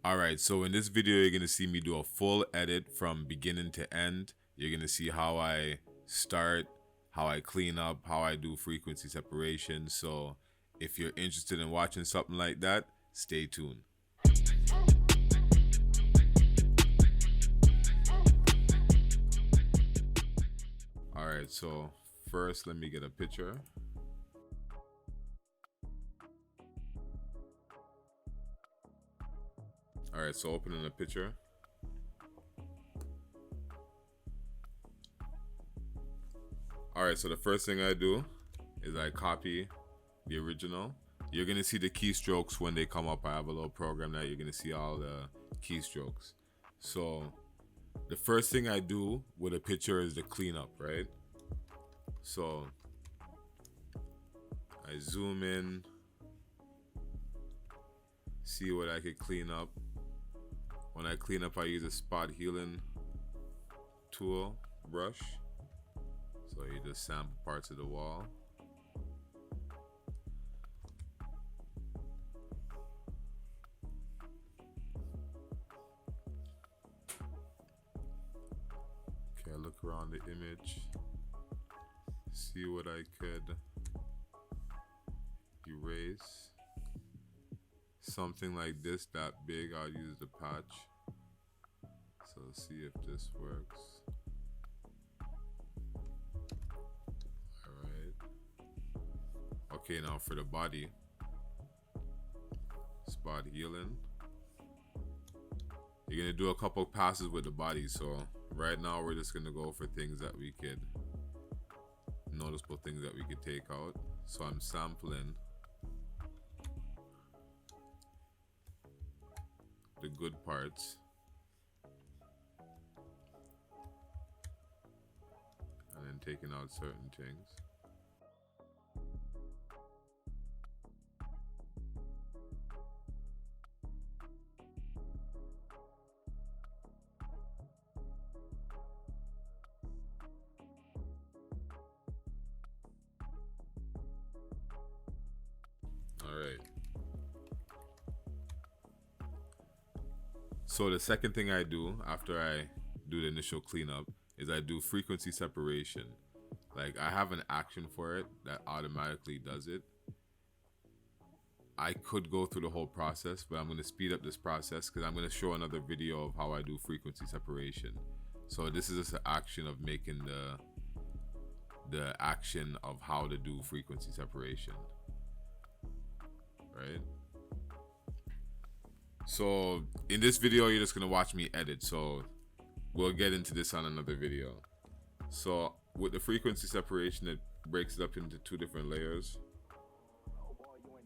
Alright, so in this video you're going to see me do a full edit from beginning to end. You're going to see how I start, how I clean up, how I do frequency separation. So if you're interested in watching something like that, stay tuned. Alright, so first let me get a picture. Alright, so opening a picture. Alright, so the first thing I do is I copy the original. You're going to see the keystrokes when they come up. I have a little program that you're going to see all the keystrokes. So the first thing I do with a picture is the cleanup, right? So I zoom in, see what I could clean up. When I clean up, I use a spot healing tool brush. So you just sample parts of the wall. Okay, I look around the image, see what I could erase. Something like this, that big, I'll use the patch. So see if this works. Alright. Okay, now for the body. Spot healing. You're gonna do a couple passes with the body, so right now we're just gonna go for things that we could, noticeable things that we could take out. So I'm sampling the good parts and then taking out certain things. All right. So the second thing I do after I do the initial cleanup is I do frequency separation. Like I have an action for it that automatically does it. I could go through the whole process, but I'm going to speed up this process because I'm going to show another video of how I do frequency separation. So this is just an action of making the action of how to do frequency separation. Right? So in this video, you're just gonna watch me edit. So we'll get into this on another video. So with the frequency separation, it breaks it up into two different layers.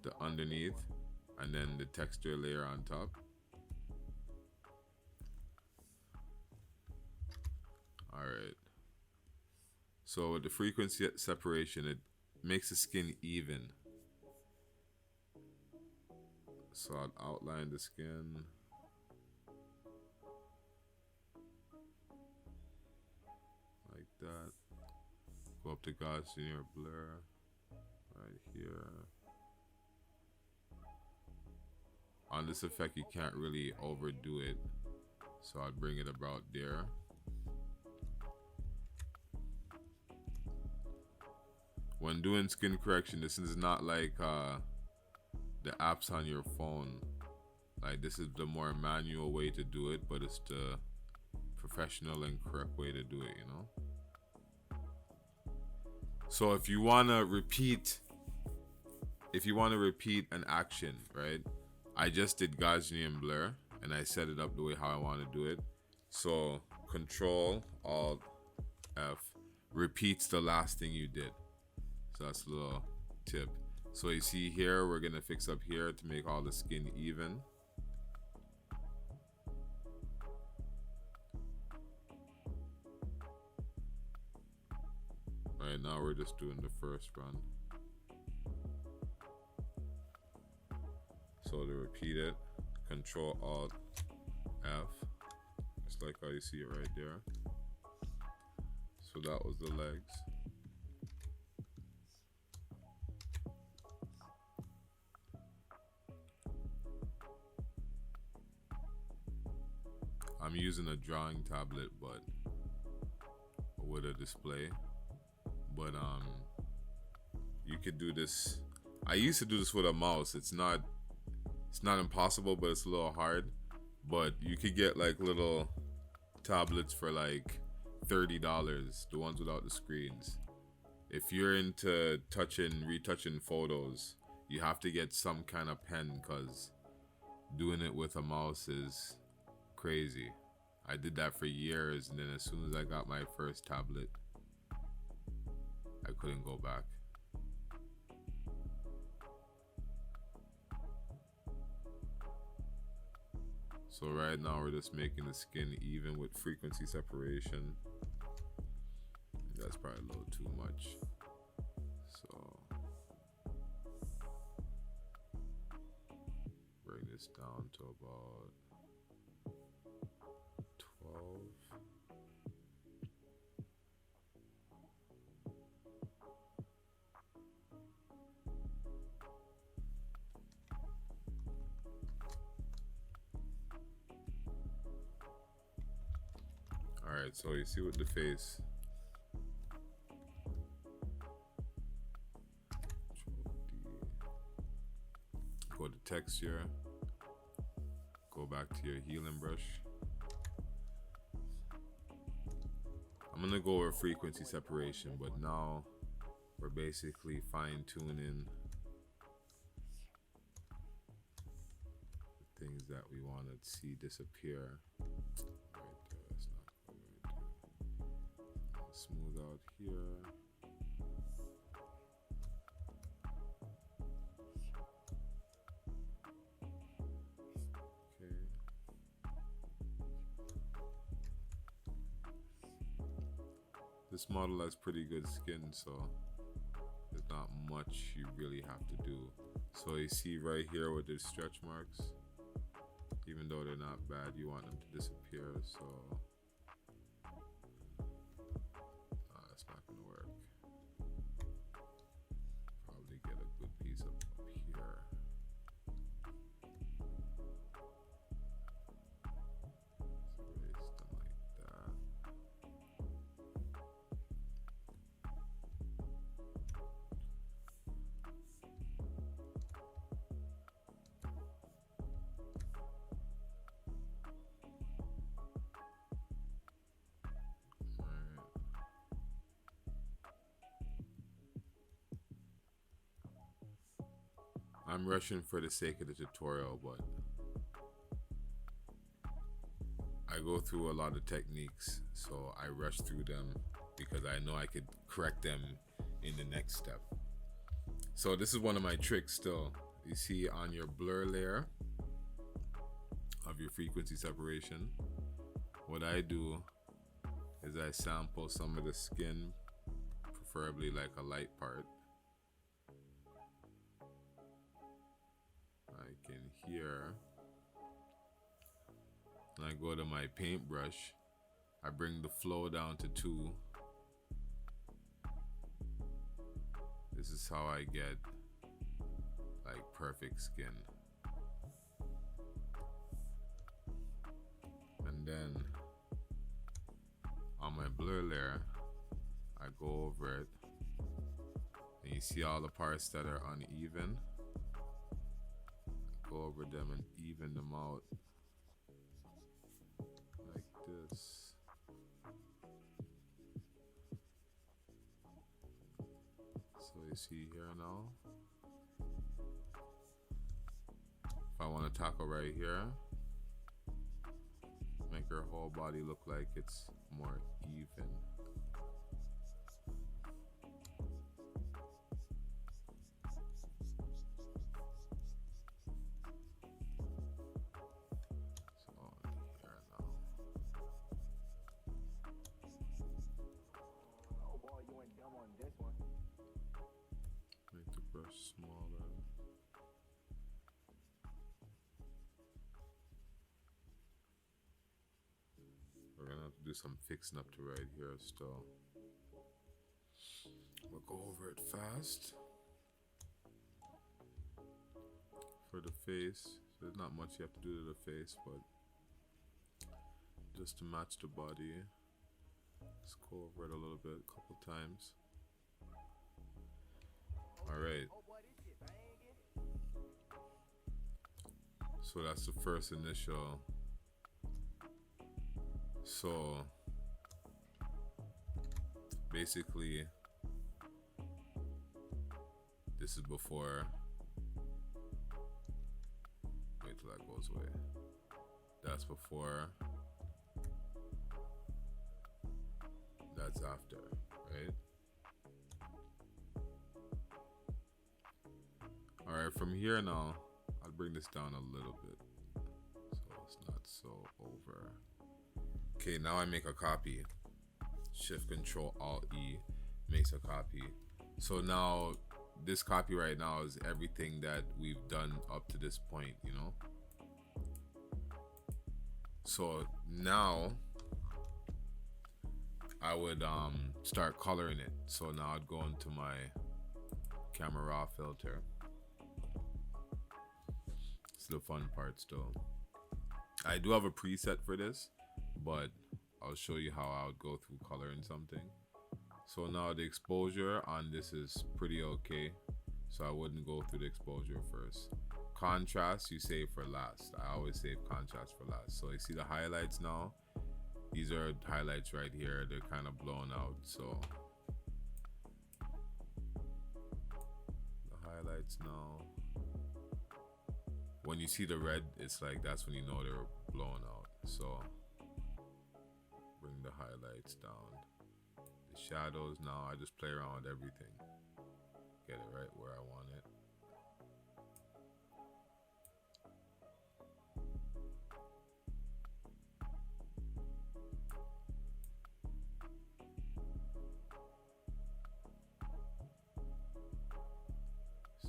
The underneath and then the texture layer on top. All right. So with the frequency separation, it makes the skin even. So I'll outline the skin. Like that. Go up to Gaussian blur. Right here. On this effect, you can't really overdo it. So I'll bring it about there. When doing skin correction, this is not like the apps on your phone. Like this is the more manual way to do it, but it's the professional and correct way to do it, you know? So if you wanna repeat an action, right? I just did Gaussian blur and I set it up the way how I want to do it. So Control Alt F repeats the last thing you did. So that's a little tip. So you see here, we're gonna fix up here to make all the skin even. Right now we're just doing the first run. So to repeat it, Control Alt F, just like how you see it right there. So that was the legs. I'm using a drawing tablet, but with a display. But you could do this. I used to do this with a mouse. It's not impossible, but it's a little hard. But you could get like little tablets for like $30, the ones without the screens. If you're into retouching photos, you have to get some kind of pen, because doing it with a mouse is crazy. I did that for years, and then as soon as I got my first tablet, I couldn't go back. So right now we're just making the skin even with frequency separation. That's probably a little too much. So bring this down to about 12. Alright, so you see with the face. Go to texture. Go back to your healing brush. I'm gonna go over frequency separation, but now we're basically fine tuning the things that we want to see disappear. Smooth out here. Okay. This model has pretty good skin, so there's not much you really have to do. So you see right here with the stretch marks, even though they're not bad, you want them to disappear, so I'm rushing for the sake of the tutorial, but I go through a lot of techniques, so I rush through them because I know I could correct them in the next step. So this is one of my tricks still. You see on your blur layer of your frequency separation, what I do is I sample some of the skin, preferably like a light part. In here, and I go to my paintbrush, I bring the flow down to 2. This is how I get like perfect skin. And then on my blur layer, I go over it, and you see all the parts that are uneven. Go over them and even them out like this. So you see here now, if I want to tackle right here, make her whole body look like it's more even. Smaller. We're gonna have to do some fixing up to right here still. We'll go over it fast. For the face, so there's not much you have to do to the face, but just to match the body. Let's go over it a little bit, a couple times. Alright. So that's the first initial. So basically this is before. Wait till that goes away. That's before. That's after, right? Alright, from here now, I'll bring this down a little bit so it's not so over. Okay, now I make a copy. Shift Control Alt E makes a copy. So now this copy right now is everything that we've done up to this point, you know? So now I would start coloring it. So now I'd go into my camera raw filter. It's the fun part still. I do have a preset for this, but I'll show you how I would go through coloring something. So now the exposure on this is pretty okay, so I wouldn't go through the exposure first. Contrast you save for last. I always save contrast for last. So you see the highlights now? These are highlights right here. They're kind of blown out. So the highlights now, when you see the red, it's like that's when you know they're blown out. So bring the highlights down. The shadows now, I just play around with everything. Get it right where I want it.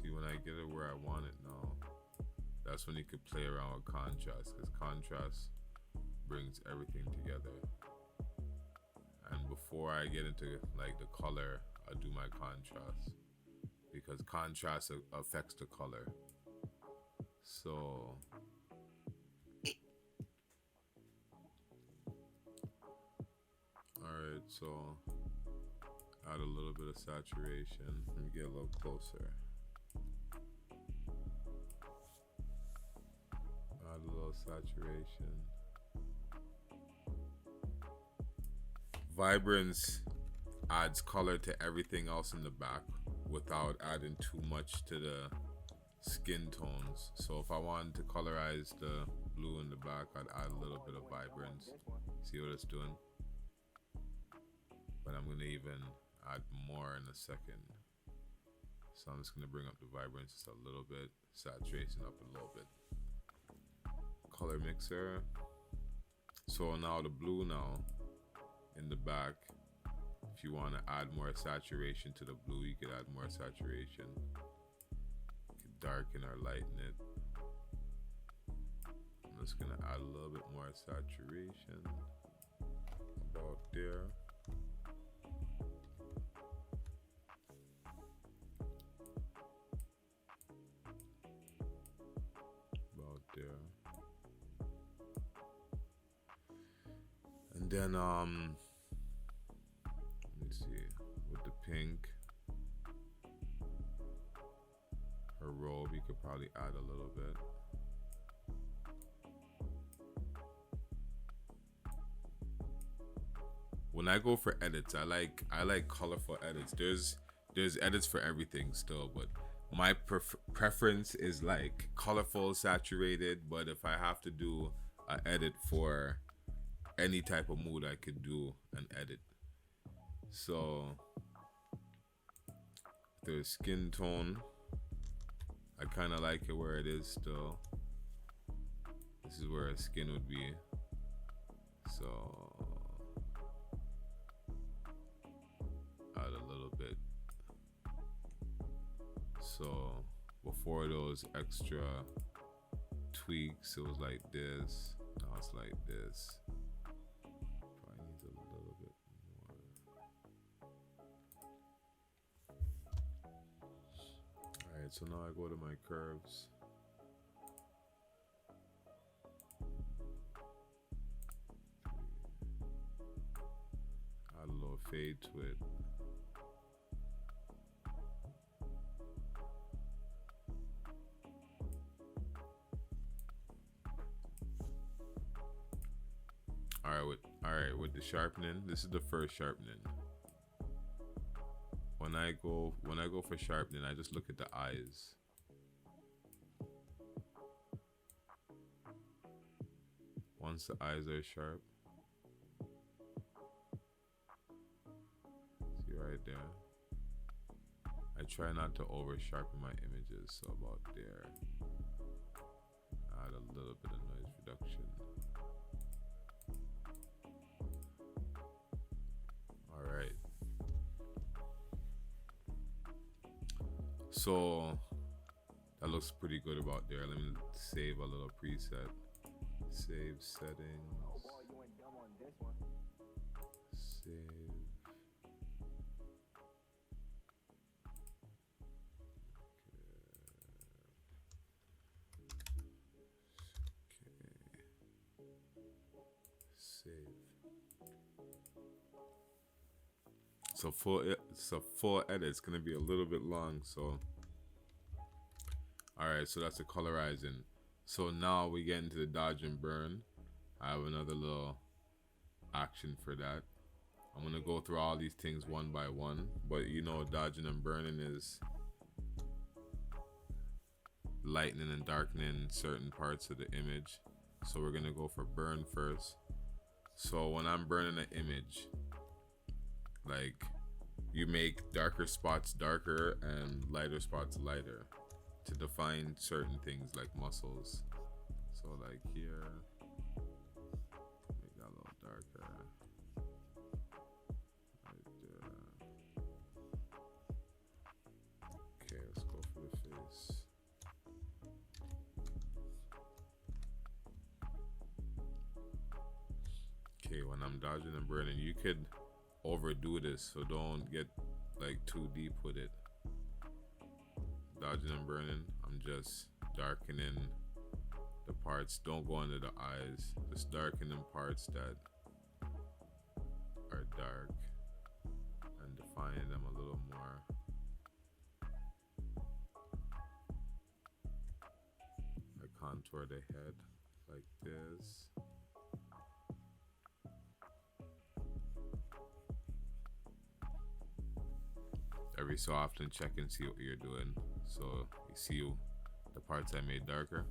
See, when I get it where I want it now, that's when you could play around with contrast, because contrast brings everything together. And before I get into like the color, I do my contrast, because contrast affects the color. So alright, so add a little bit of saturation. Let me get a little closer. Add a little saturation. Vibrance adds color to everything else in the back without adding too much to the skin tones. So if I wanted to colorize the blue in the back, I'd add a little bit of vibrance. See what it's doing? But I'm gonna even add more in a second. So I'm just gonna bring up the vibrance just a little bit, saturation up a little bit. Color mixer. So now the blue now in the back, if you want to add more saturation to the blue, you could add more saturation. You could darken or lighten it. I'm just gonna add a little bit more saturation about there. About there. And then let me see, with the pink, her robe, you could probably add a little bit. When I go for edits, I like colorful edits. There's edits for everything still, but my preference is like colorful, saturated. But if I have to do an edit for any type of mood, I could do an edit. So the skin tone, I kind of like it where it is still. This is where a skin would be. So add a little bit. So before those extra tweaks, it was like this. Now it's like this. Probably needs a little bit more. Alright, so now I go to my curves. Add a little fade to it. Alright, with the sharpening, this is the first sharpening. When I go for sharpening, I just look at the eyes. Once the eyes are sharp, see right there. I try not to over sharpen my images, so about there. Add a little bit of noise reduction. Alright. So that looks pretty good about there. Let me save a little preset. Save settings. Oh boy, you went dumb on this one. Save. So full edit. It's gonna be a little bit long. So, all right. So that's the colorizing. So now we get into the dodge and burn. I have another little action for that. I'm gonna go through all these things one by one. But you know, dodging and burning is lightening and darkening certain parts of the image. So we're gonna go for burn first. So when I'm burning an image, like, you make darker spots darker and lighter spots lighter to define certain things like muscles. So like here, make that a little darker. Right there. Okay, let's go for the face. Okay, when I'm dodging and burning, you could overdo this, so don't get like too deep with it. Dodging and burning, I'm just darkening the parts. Don't go under the eyes, just darkening parts that are dark and defining them a little more. I contour the head like this. Every so often check and see what you're doing. So you see the parts I made darker.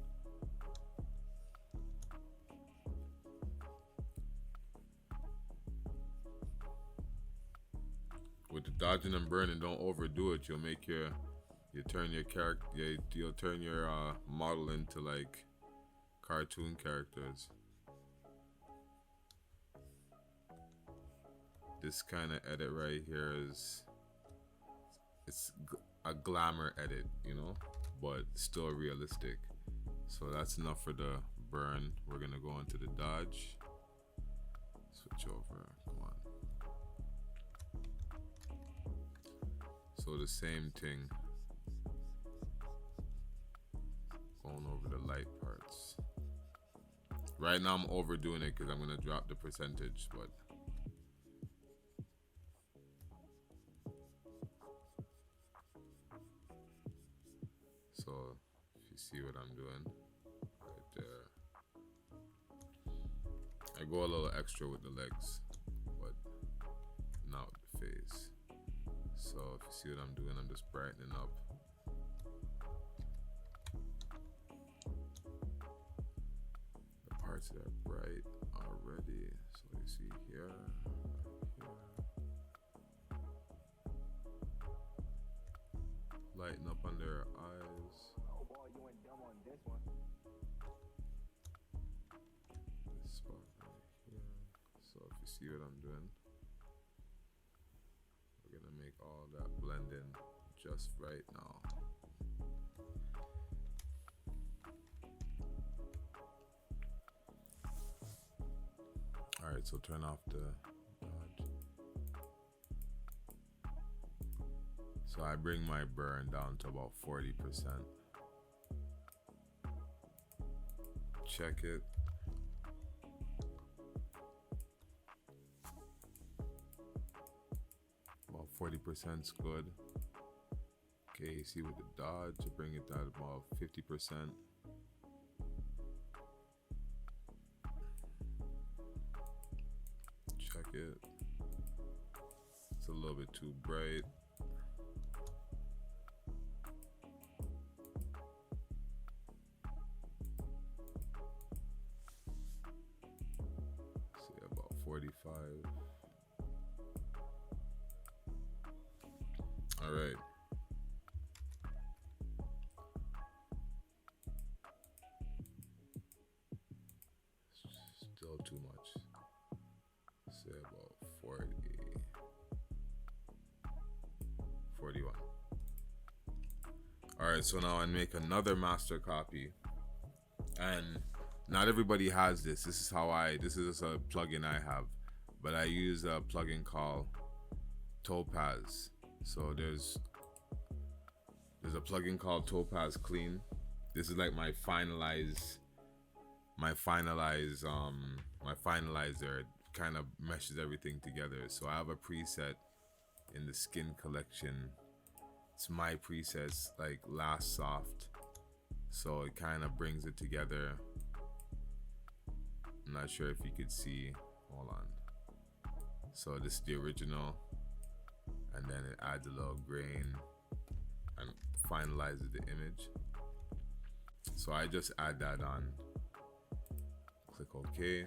With the dodging and burning, don't overdo it. You'll make you'll turn your character, you'll turn your model into like cartoon characters. This kind of edit right here is, it's a glamour edit, you know, but still realistic. So that's enough for the burn. We're gonna go into the dodge. Switch over, come on. So the same thing, going over the light parts. Right now I'm overdoing it because I'm gonna drop the percentage, but so if you see what I'm doing right there, I go a little extra with the legs, but not with the face. So if you see what I'm doing, I'm just brightening up. The parts that are bright already. So you see here, lighten up under her eyes. Oh boy, you went dumb on this one. This spot right here. So if you see what I'm doing, we're gonna make all that blend in just right now. All right, so turn off the dodge. So I bring my burn down to about 40%. Check it. 40% is good. Okay, you see with the dodge, to bring it down about 50%. Check it. It's a little bit too bright. Say about 45. All right. Still too much. Say about 40. 41. All right, so now I make another master copy, and not everybody has this. This is a plugin I have, but I use a plugin called Topaz. So there's a plugin called Topaz Clean. This is like my finalizer. It kind of meshes everything together. So I have a preset in the skin collection. It's my presets, like Last Soft. So it kind of brings it together. I'm not sure if you could see. Hold on. So this is the original, and then it adds a little grain and finalizes the image. So I just add that on. Click OK.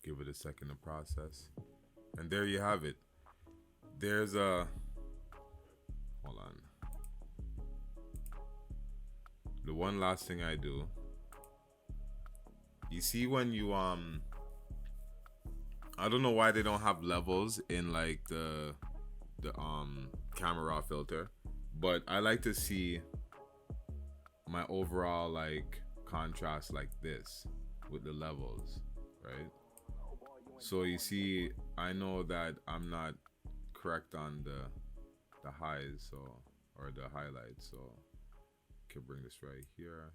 Give it a second to process. And there you have it. There's a, hold on. The one last thing I do, you see when you, I don't know why they don't have levels in like the camera raw filter, but I like to see my overall like contrast like this with the levels, right? So you see, I know that I'm not correct on the highs, so, or the highlights, so I can bring this right here.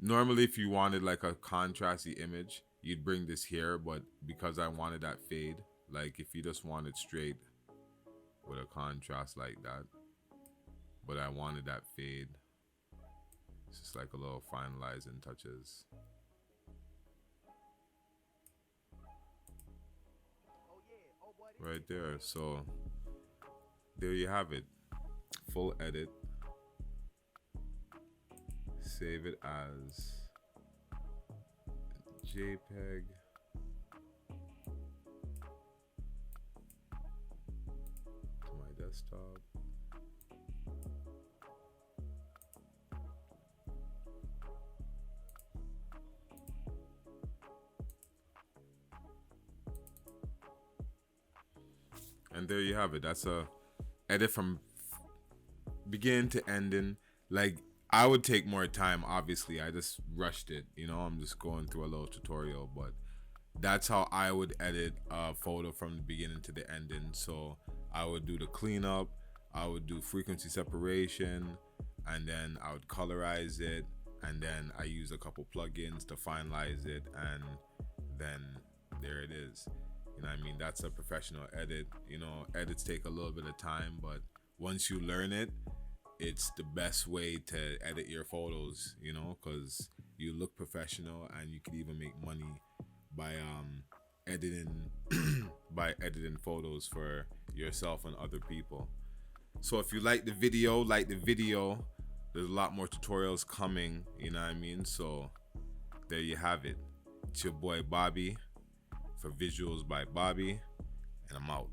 Normally if you wanted like a contrasty image, you'd bring this here, but because I wanted that fade, like if you just wanted straight with a contrast like that, but I wanted that fade, it's just like a little finalizing touches. Right there. So there you have it. Full edit. Save it as JPEG. To my desktop. And there you have it. That's a edit from beginning to ending. Like, I would take more time, obviously. I just rushed it, you know. I'm just going through a little tutorial, but that's how I would edit a photo from the beginning to the ending. So I would do the cleanup, I would do frequency separation, and then I would colorize it, and then I use a couple plugins to finalize it, and then there it is. You know what I mean? That's a professional edit. You know, edits take a little bit of time, but once you learn it, it's the best way to edit your photos, you know, because you look professional, and you can even make money by editing editing photos for yourself and other people. So if you like the video, there's a lot more tutorials coming, you know what I mean? So there you have it. It's your boy Bobby for Visuals by Bobby, and I'm out.